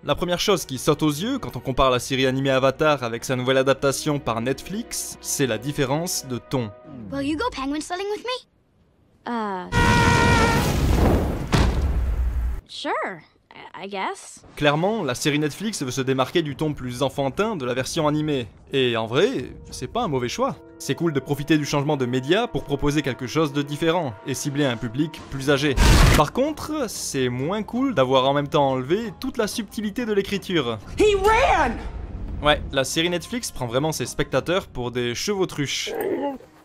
La première chose qui saute aux yeux quand on compare la série animée Avatar avec sa nouvelle adaptation par Netflix, c'est la différence de ton. Will you go penguin sledding with me? Sure, I guess. Clairement, la série Netflix veut se démarquer du ton plus enfantin de la version animée. Et en vrai, c'est pas un mauvais choix. C'est cool de profiter du changement de média pour proposer quelque chose de différent et cibler un public plus âgé. Par contre, c'est moins cool d'avoir en même temps enlevé toute la subtilité de l'écriture. He ran! Ouais, la série Netflix prend vraiment ses spectateurs pour des chevautrusches.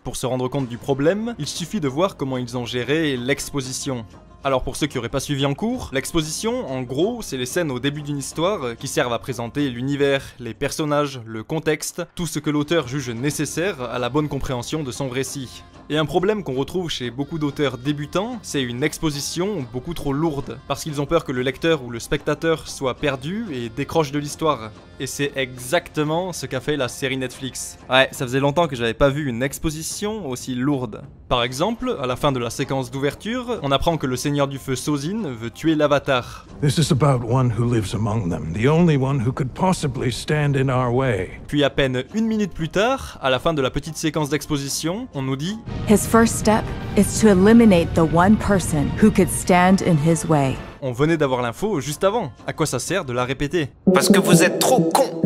Pour se rendre compte du problème, il suffit de voir comment ils ont géré l'exposition. Alors pour ceux qui auraient pas suivi en cours, l'exposition, en gros, c'est les scènes au début d'une histoire qui servent à présenter l'univers, les personnages, le contexte, tout ce que l'auteur juge nécessaire à la bonne compréhension de son récit. Et un problème qu'on retrouve chez beaucoup d'auteurs débutants, c'est une exposition beaucoup trop lourde, parce qu'ils ont peur que le lecteur ou le spectateur soit perdu et décroche de l'histoire. Et c'est exactement ce qu'a fait la série Netflix. Ouais, ça faisait longtemps que j'avais pas vu une exposition aussi lourde. Par exemple, à la fin de la séquence d'ouverture, on apprend que le Seigneur du Feu Sozin veut tuer l'Avatar. This is about one who lives among them, the only one who could possibly stand in our way. Puis à peine une minute plus tard, à la fin de la petite séquence d'exposition, on nous dit His first step is to eliminate the one person who could stand in his way. On venait d'avoir l'info juste avant. À quoi ça sert de la répéter? Parce que vous êtes trop cons.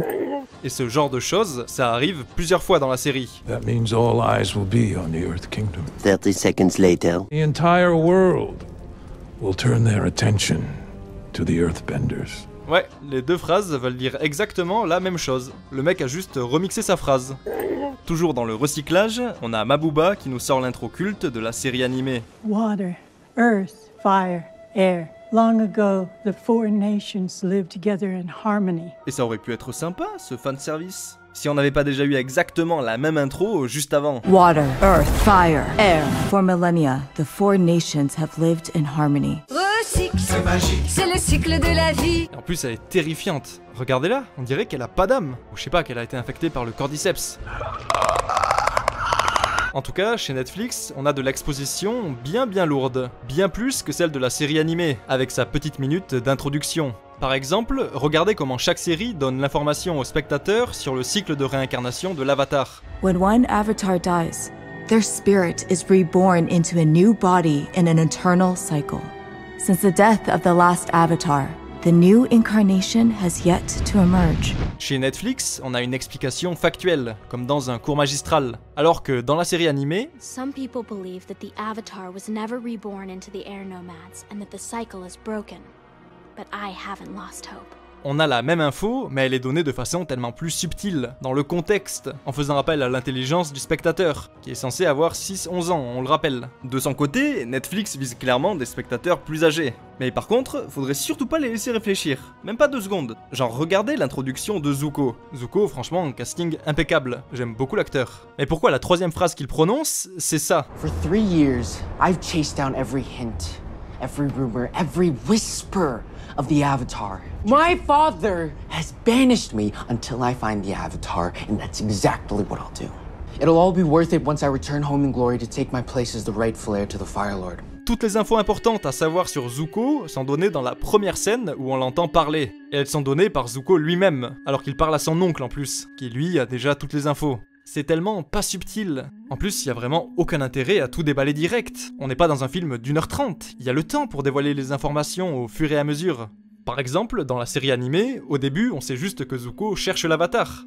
Et ce genre de choses, ça arrive plusieurs fois dans la série. That means all eyes will be on the Earth Kingdom. 30 seconds later. The entire world will turn their attention to the Earthbenders. Ouais, les deux phrases veulent dire exactement la même chose. Le mec a juste remixé sa phrase. Toujours dans le recyclage, on a Mabuba qui nous sort l'intro culte de la série animée. Water, earth, fire, air. Long ago, the four nations lived together in harmony. Et ça aurait pu être sympa, ce fanservice. Si on n'avait pas déjà eu exactement la même intro juste avant. Water, earth, fire, air. For millennia, the four nations have lived in harmony. Recycle, c'est magique, c'est le cycle de la vie. Et en plus, elle est terrifiante. Regardez-la, on dirait qu'elle a pas d'âme. Ou je sais pas, qu'elle a été infectée par le cordyceps. En tout cas, chez Netflix, on a de l'exposition bien lourde. Bien plus que celle de la série animée, avec sa petite minute d'introduction. Par exemple, regardez comment chaque série donne l'information aux spectateurs sur le cycle de réincarnation de l'Avatar. When one avatar dies, their spirit is reborn into a new body in an eternal cycle. Since the death of the last avatar, the new incarnation has yet to emerge. Chez Netflix, on a une explication factuelle, comme dans un cours magistral, alors que dans la série animée, Some people believe that the Avatar was never reborn into the air nomads and that the cycle is broken. But I haven't lost hope. on a la même info, mais elle est donnée de façon tellement plus subtile, dans le contexte, en faisant appel à l'intelligence du spectateur, qui est censé avoir 6-11 ans, on le rappelle. De son côté, Netflix vise clairement des spectateurs plus âgés. Mais par contre, faudrait surtout pas les laisser réfléchir, même pas 2 secondes. Genre, regardez l'introduction de Zuko. Zuko, franchement, casting impeccable, j'aime beaucoup l'acteur. Mais pourquoi la 3e phrase qu'il prononce, c'est ça? For 3 years, I've chased down every hint, every rumor, every whisper of the Avatar. My father has banished me until I find the Avatar, and that's exactly what I'll do. It'll all be worth it once I return home in glory to take my place as the rightful heir to the Fire Lord. Toutes les infos importantes à savoir sur Zuko sont données dans la première scène où on l'entend parler. Et elles sont données par Zuko lui-même, alors qu'il parle à son oncle en plus, qui lui a déjà toutes les infos. C'est tellement pas subtil. En plus, il y a vraiment aucun intérêt à tout déballer direct. On n'est pas dans un film d'1h30. Il y a le temps pour dévoiler les informations au fur et à mesure. Par exemple, dans la série animée, au début, on sait juste que Zuko cherche l'avatar.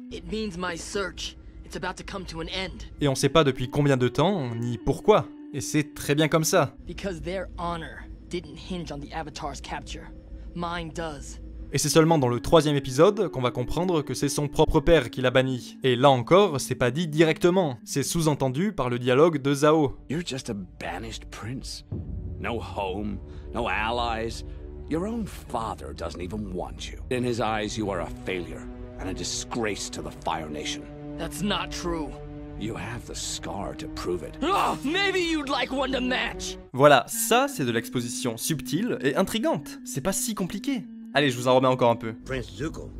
Et on sait pas depuis combien de temps, ni pourquoi. Et c'est très bien comme ça. Et c'est seulement dans le 3e épisode qu'on va comprendre que c'est son propre père qui l'a banni. Et là encore, c'est pas dit directement, c'est sous-entendu par le dialogue de Zhao. You're just a banished prince. No home, no allies. Your own father doesn't even want you. In his eyes, you are a failure and a disgrace to the Fire Nation. That's not true. You have the scar to prove it. Oh, maybe you'd like one to match. Voilà, ça c'est de l'exposition subtile et intrigante. C'est pas si compliqué. Allez, je vous en remets encore un peu. Prince Zuko,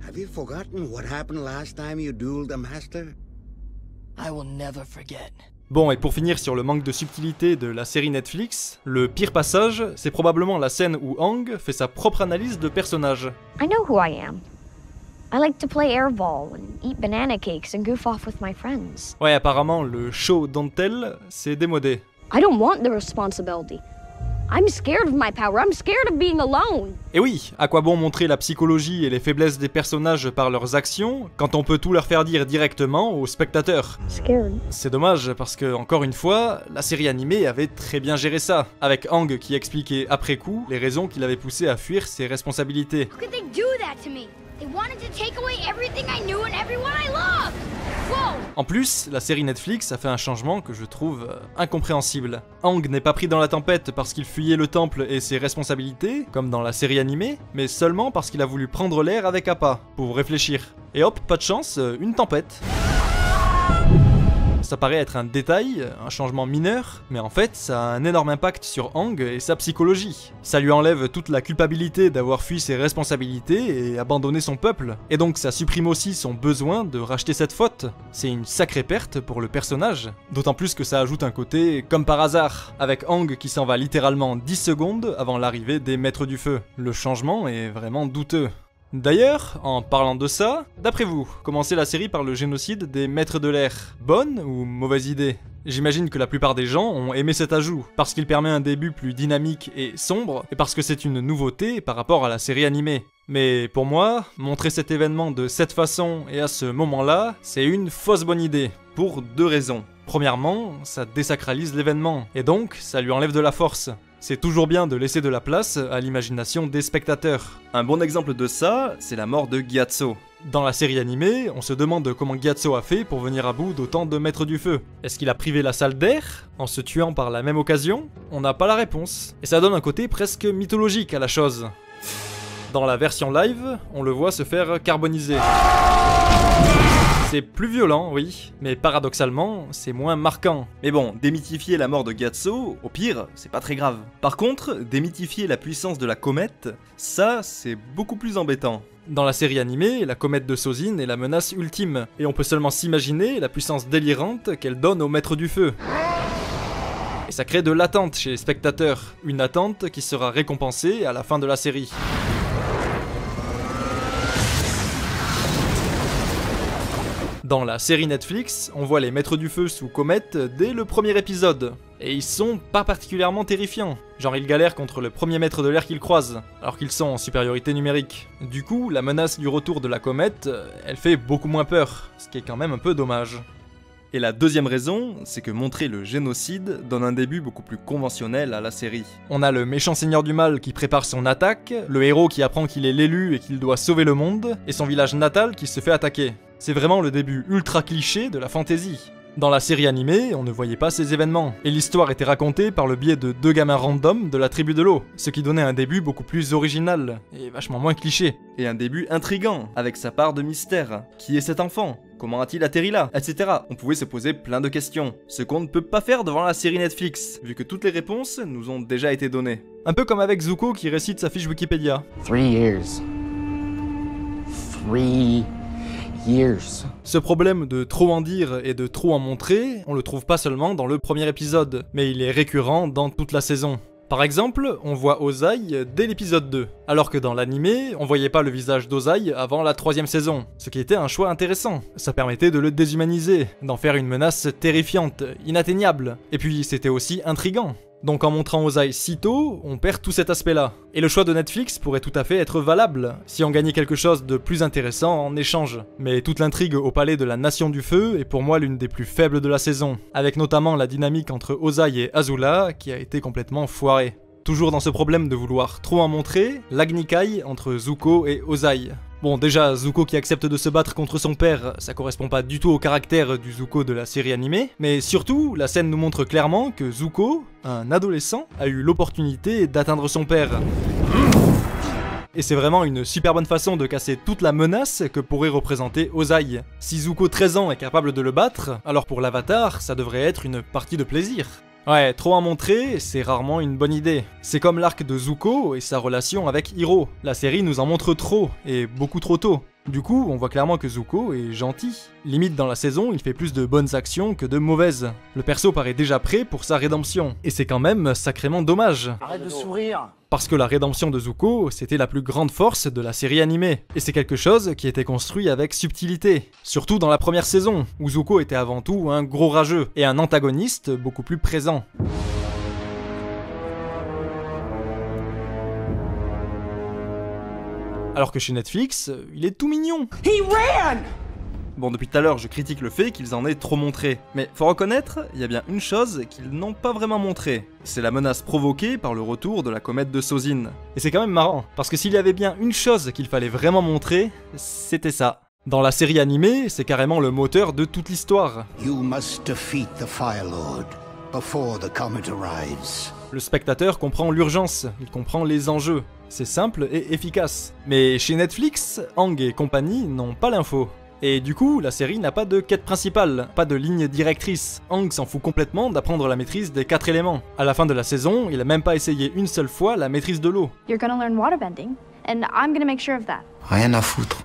have you forgotten what happened last time you dueled the master? I will never forget. Bon, et pour finir sur le manque de subtilité de la série Netflix, le pire passage, c'est probablement la scène où Aang fait sa propre analyse de personnage. I know who I am. I like to play airball and eat banana cakes and goof off with my friends. Ouais, apparemment, le show don't tell, c'est démodé. I don't want the responsibility. I'm scared of my power. I'm scared of being alone. Et oui, à quoi bon montrer la psychologie et les faiblesses des personnages par leurs actions, quand on peut tout leur faire dire directement aux spectateurs? C'est dommage, parce que, encore une fois, la série animée avait très bien géré ça, avec Aang qui expliquait après coup les raisons qui l'avaient poussé à fuir ses responsabilités. How could they do that to me? They wanted to take away everything I knew and everyone I loved. Whoa! En plus, la série Netflix a fait un changement que je trouve incompréhensible. Aang n'est pas pris dans la tempête parce qu'il fuyait le temple et ses responsabilités, comme dans la série animée, mais seulement parce qu'il a voulu prendre l'air avec Appa, pour réfléchir. Et hop, pas de chance, une tempête. Ça paraît être un détail, un changement mineur, mais en fait, ça a un énorme impact sur Aang et sa psychologie. Ça lui enlève toute la culpabilité d'avoir fui ses responsabilités et abandonné son peuple. Et donc ça supprime aussi son besoin de racheter cette faute. C'est une sacrée perte pour le personnage. D'autant plus que ça ajoute un côté comme par hasard, avec Aang qui s'en va littéralement 10 secondes avant l'arrivée des Maîtres du Feu. Le changement est vraiment douteux. D'ailleurs, en parlant de ça, d'après vous, commencer la série par le génocide des Maîtres de l'Air, bonne ou mauvaise idée? J'imagine que la plupart des gens ont aimé cet ajout, parce qu'il permet un début plus dynamique et sombre, et parce que c'est une nouveauté par rapport à la série animée. Mais pour moi, montrer cet événement de cette façon et à ce moment-là, c'est une fausse bonne idée, pour deux raisons. Premièrement, ça désacralise l'événement, et donc ça lui enlève de la force. C'est toujours bien de laisser de la place à l'imagination des spectateurs. Un bon exemple de ça, c'est la mort de Gyatso. Dans la série animée, on se demande comment Gyatso a fait pour venir à bout d'autant de Maîtres du Feu. Est-ce qu'il a privé la salle d'air, en se tuant par la même occasion? On n'a pas la réponse. Et ça donne un côté presque mythologique à la chose. Dans la version live, on le voit se faire carboniser. C'est plus violent, oui, mais paradoxalement, c'est moins marquant. Mais bon, démythifier la mort de Gyatso, au pire, c'est pas très grave. Par contre, démythifier la puissance de la comète, ça, c'est beaucoup plus embêtant. Dans la série animée, la comète de Sozin est la menace ultime, et on peut seulement s'imaginer la puissance délirante qu'elle donne aux Maîtres du Feu. Et ça crée de l'attente chez les spectateurs, une attente qui sera récompensée à la fin de la série. Dans la série Netflix, on voit les Maîtres du Feu sous comète dès le premier épisode. Et ils sont pas particulièrement terrifiants. Genre ils galèrent contre le premier Maître de l'Air qu'ils croisent, alors qu'ils sont en supériorité numérique. Du coup, la menace du retour de la comète, elle fait beaucoup moins peur, ce qui est quand même un peu dommage. Et la deuxième raison, c'est que montrer le génocide donne un début beaucoup plus conventionnel à la série. On a le méchant seigneur du mal qui prépare son attaque, le héros qui apprend qu'il est l'élu et qu'il doit sauver le monde, et son village natal qui se fait attaquer. C'est vraiment le début ultra cliché de la fantasy. Dans la série animée, on ne voyait pas ces événements, et l'histoire était racontée par le biais de deux gamins random de la tribu de l'eau, ce qui donnait un début beaucoup plus original, et vachement moins cliché. Et un début intriguant, avec sa part de mystère. Qui est cet enfant? Comment a-t-il atterri là? Etc. On pouvait se poser plein de questions, ce qu'on ne peut pas faire devant la série Netflix, vu que toutes les réponses nous ont déjà été données. Un peu comme avec Zuko qui récite sa fiche Wikipédia. 3 years. 3 years. Ce problème de trop en dire et de trop en montrer, on le trouve pas seulement dans le premier épisode, mais il est récurrent dans toute la saison. Par exemple, on voit Ozai dès l'épisode 2, alors que dans l'animé, on voyait pas le visage d'Ozai avant la 3e saison, ce qui était un choix intéressant. Ça permettait de le déshumaniser, d'en faire une menace terrifiante, inatteignable, et puis c'était aussi intriguant. Donc en montrant Ozai si tôt, on perd tout cet aspect-là. Et le choix de Netflix pourrait tout à fait être valable, si on gagnait quelque chose de plus intéressant en échange. Mais toute l'intrigue au palais de la Nation du Feu est pour moi l'une des plus faibles de la saison, avec notamment la dynamique entre Ozai et Azula qui a été complètement foirée. Toujours dans ce problème de vouloir trop en montrer, l'Agnikai entre Zuko et Ozai. Bon, déjà, Zuko qui accepte de se battre contre son père, ça correspond pas du tout au caractère du Zuko de la série animée, mais surtout, la scène nous montre clairement que Zuko, un adolescent, a eu l'opportunité d'atteindre son père. Et c'est vraiment une super bonne façon de casser toute la menace que pourrait représenter Ozai. Si Zuko 13 ans est capable de le battre, alors pour l'Avatar, ça devrait être une partie de plaisir. Ouais, trop en montrer, c'est rarement une bonne idée. C'est comme l'arc de Zuko et sa relation avec Hiro. La série nous en montre trop, et beaucoup trop tôt. Du coup, on voit clairement que Zuko est gentil. Limite dans la saison, il fait plus de bonnes actions que de mauvaises. Le perso paraît déjà prêt pour sa rédemption. Et c'est quand même sacrément dommage. Arrête de sourire. Parce que la rédemption de Zuko, c'était la plus grande force de la série animée. Et c'est quelque chose qui était construit avec subtilité. Surtout dans la première saison, où Zuko était avant tout un gros rageux, et un antagoniste beaucoup plus présent. Alors que chez Netflix, il est tout mignon. He ran! Bon, depuis tout à l'heure, je critique le fait qu'ils en aient trop montré. Mais faut reconnaître, il y a bien une chose qu'ils n'ont pas vraiment montré. C'est la menace provoquée par le retour de la comète de Sozin. Et c'est quand même marrant, parce que s'il y avait bien une chose qu'il fallait vraiment montrer, c'était ça. Dans la série animée, c'est carrément le moteur de toute l'histoire. You must defeat the Fire Lord before the comet arrives. Le spectateur comprend l'urgence, il comprend les enjeux. C'est simple et efficace. Mais chez Netflix, Aang et compagnie n'ont pas l'info. Et du coup, la série n'a pas de quête principale, pas de ligne directrice. Aang s'en fout complètement d'apprendre la maîtrise des 4 éléments. À la fin de la saison, il a même pas essayé une seule fois la maîtrise de l'eau. You're gonna learn waterbending, and I'm gonna make sure of that. Rien à foutre.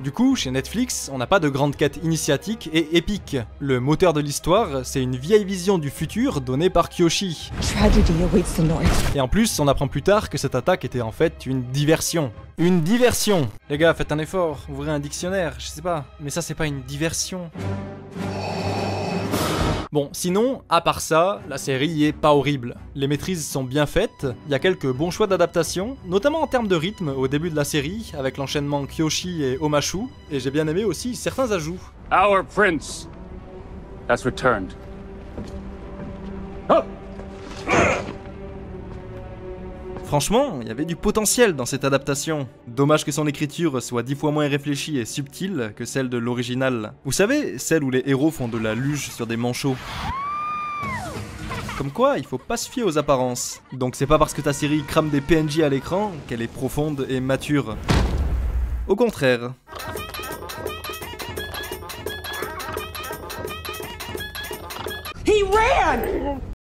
Du coup, chez Netflix, on n'a pas de grande quête initiatique et épique. Le moteur de l'histoire, c'est une vieille vision du futur donnée par Kyoshi. Tragedy awaits the North. Et en plus, on apprend plus tard que cette attaque était en fait une diversion. Une diversion! Les gars, faites un effort, ouvrez un dictionnaire, je sais pas. Mais ça, c'est pas une diversion. Bon, sinon, à part ça, la série est pas horrible. Les maîtrises sont bien faites, il y a quelques bons choix d'adaptation, notamment en termes de rythme au début de la série, avec l'enchaînement Kyoshi et Omashu, et j'ai bien aimé aussi certains ajouts. Our prince has returned. Franchement, il y avait du potentiel dans cette adaptation. Dommage que son écriture soit 10 fois moins réfléchie et subtile que celle de l'original. Vous savez, celle où les héros font de la luge sur des manchots. Comme quoi, il faut pas se fier aux apparences. Donc c'est pas parce que ta série crame des PNJ à l'écran qu'elle est profonde et mature. Au contraire. He ran!